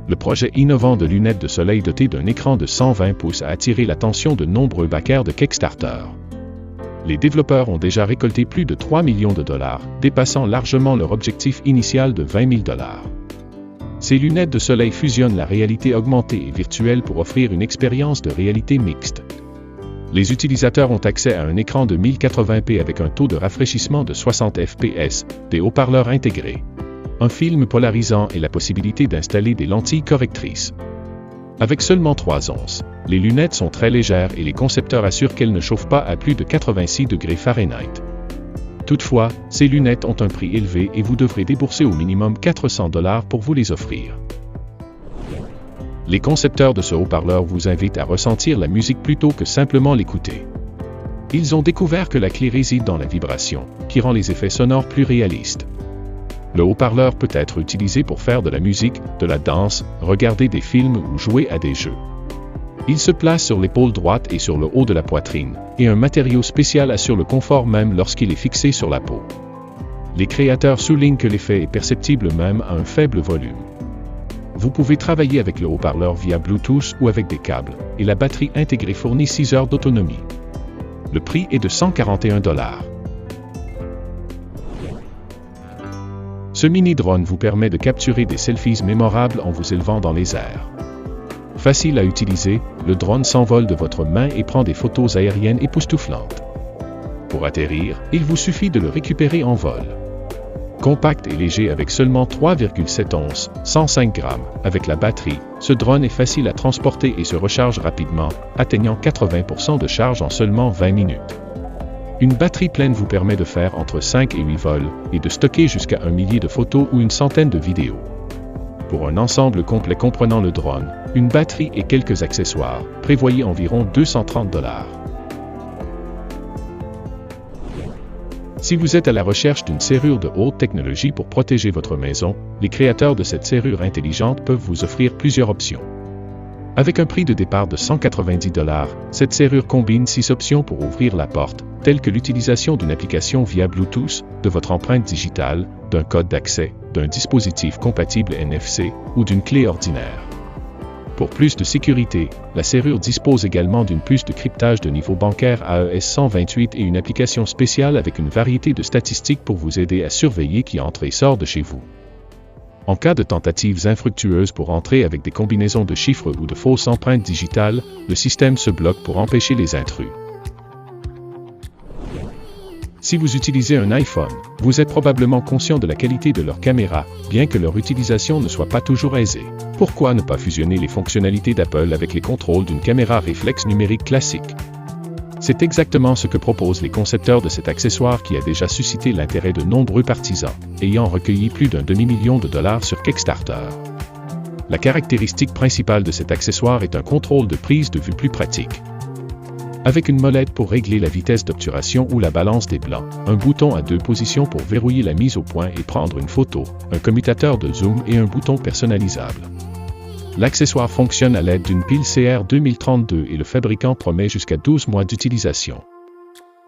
Le projet innovant de lunettes de soleil dotées d'un écran de 120 pouces a attiré l'attention de nombreux backers de Kickstarter. Les développeurs ont déjà récolté plus de 3 millions de dollars, dépassant largement leur objectif initial de 20 000 dollars. Ces lunettes de soleil fusionnent la réalité augmentée et virtuelle pour offrir une expérience de réalité mixte. Les utilisateurs ont accès à un écran de 1080p avec un taux de rafraîchissement de 60 fps, des haut-parleurs intégrés, un film polarisant et la possibilité d'installer des lentilles correctrices. Avec seulement 3 onces, les lunettes sont très légères et les concepteurs assurent qu'elles ne chauffent pas à plus de 86 degrés Fahrenheit. Toutefois, ces lunettes ont un prix élevé et vous devrez débourser au minimum 400 dollars pour vous les offrir. Les concepteurs de ce haut-parleur vous invitent à ressentir la musique plutôt que simplement l'écouter. Ils ont découvert que la clé réside dans la vibration, qui rend les effets sonores plus réalistes. Le haut-parleur peut être utilisé pour faire de la musique, de la danse, regarder des films ou jouer à des jeux. Il se place sur l'épaule droite et sur le haut de la poitrine, et un matériau spécial assure le confort même lorsqu'il est fixé sur la peau. Les créateurs soulignent que l'effet est perceptible même à un faible volume. Vous pouvez travailler avec le haut-parleur via Bluetooth ou avec des câbles, et la batterie intégrée fournit 6 heures d'autonomie. Le prix est de 141 dollars. Ce mini-drone vous permet de capturer des selfies mémorables en vous élevant dans les airs. Facile à utiliser, le drone s'envole de votre main et prend des photos aériennes époustouflantes. Pour atterrir, il vous suffit de le récupérer en vol. Compact et léger avec seulement 3,7 onces, 105 grammes, avec la batterie, ce drone est facile à transporter et se recharge rapidement, atteignant 80% de charge en seulement 20 minutes. Une batterie pleine vous permet de faire entre 5 et 8 vols, et de stocker jusqu'à 1 millier de photos ou une centaine de vidéos. Pour un ensemble complet comprenant le drone, une batterie et quelques accessoires, prévoyez environ 230 dollars. Si vous êtes à la recherche d'une serrure de haute technologie pour protéger votre maison, les créateurs de cette serrure intelligente peuvent vous offrir plusieurs options. Avec un prix de départ de 190 $, cette serrure combine 6 options pour ouvrir la porte, telles que l'utilisation d'une application via Bluetooth, de votre empreinte digitale, d'un code d'accès, d'un dispositif compatible NFC ou d'une clé ordinaire. Pour plus de sécurité, la serrure dispose également d'une puce de cryptage de niveau bancaire AES 128 et une application spéciale avec une variété de statistiques pour vous aider à surveiller qui entre et sort de chez vous. En cas de tentatives infructueuses pour entrer avec des combinaisons de chiffres ou de fausses empreintes digitales, le système se bloque pour empêcher les intrus. Si vous utilisez un iPhone, vous êtes probablement conscient de la qualité de leur caméra, bien que leur utilisation ne soit pas toujours aisée. Pourquoi ne pas fusionner les fonctionnalités d'Apple avec les contrôles d'une caméra réflexe numérique classique? C'est exactement ce que proposent les concepteurs de cet accessoire qui a déjà suscité l'intérêt de nombreux partisans, ayant recueilli plus d'1 demi-million de dollars sur Kickstarter. La caractéristique principale de cet accessoire est un contrôle de prise de vue plus pratique. Avec une molette pour régler la vitesse d'obturation ou la balance des blancs, un bouton à 2 positions pour verrouiller la mise au point et prendre une photo, un commutateur de zoom et un bouton personnalisable. L'accessoire fonctionne à l'aide d'une pile CR2032 et le fabricant promet jusqu'à 12 mois d'utilisation.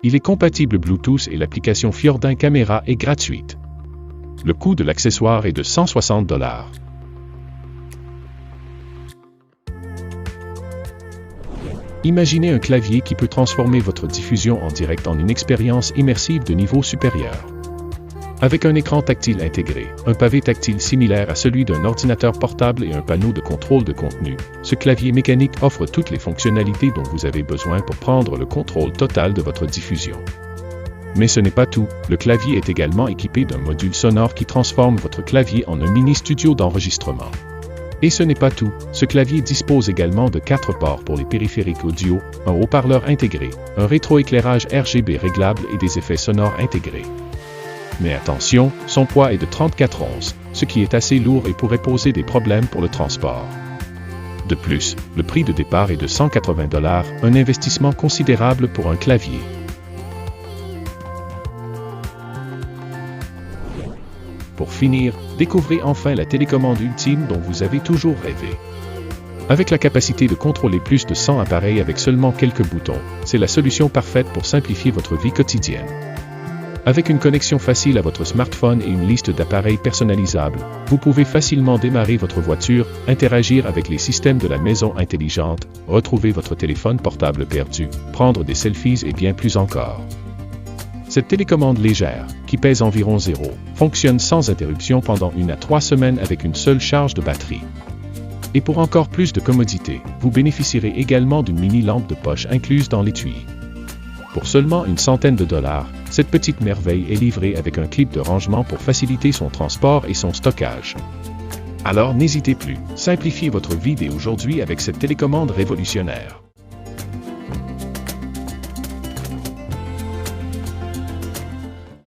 Il est compatible Bluetooth et l'application Fjordin Camera est gratuite. Le coût de l'accessoire est de 160 $. Imaginez un clavier qui peut transformer votre diffusion en direct en une expérience immersive de niveau supérieur. Avec un écran tactile intégré, un pavé tactile similaire à celui d'un ordinateur portable et un panneau de contrôle de contenu, ce clavier mécanique offre toutes les fonctionnalités dont vous avez besoin pour prendre le contrôle total de votre diffusion. Mais ce n'est pas tout, le clavier est également équipé d'un module sonore qui transforme votre clavier en un mini-studio d'enregistrement. Et ce n'est pas tout, ce clavier dispose également de 4 ports pour les périphériques audio, un haut-parleur intégré, un rétroéclairage RGB réglable et des effets sonores intégrés. Mais attention, son poids est de 34 onces, ce qui est assez lourd et pourrait poser des problèmes pour le transport. De plus, le prix de départ est de 180 $, un investissement considérable pour un clavier. Pour finir, découvrez enfin la télécommande ultime dont vous avez toujours rêvé. Avec la capacité de contrôler plus de 100 appareils avec seulement quelques boutons, c'est la solution parfaite pour simplifier votre vie quotidienne. Avec une connexion facile à votre smartphone et une liste d'appareils personnalisables, vous pouvez facilement démarrer votre voiture, interagir avec les systèmes de la maison intelligente, retrouver votre téléphone portable perdu, prendre des selfies et bien plus encore. Cette télécommande légère, qui pèse environ 0, fonctionne sans interruption pendant 1 à 3 semaines avec une seule charge de batterie. Et pour encore plus de commodité, vous bénéficierez également d'une mini lampe de poche incluse dans l'étui. Pour seulement une centaine de dollars, cette petite merveille est livrée avec un clip de rangement pour faciliter son transport et son stockage. Alors n'hésitez plus, simplifiez votre vie dès aujourd'hui avec cette télécommande révolutionnaire.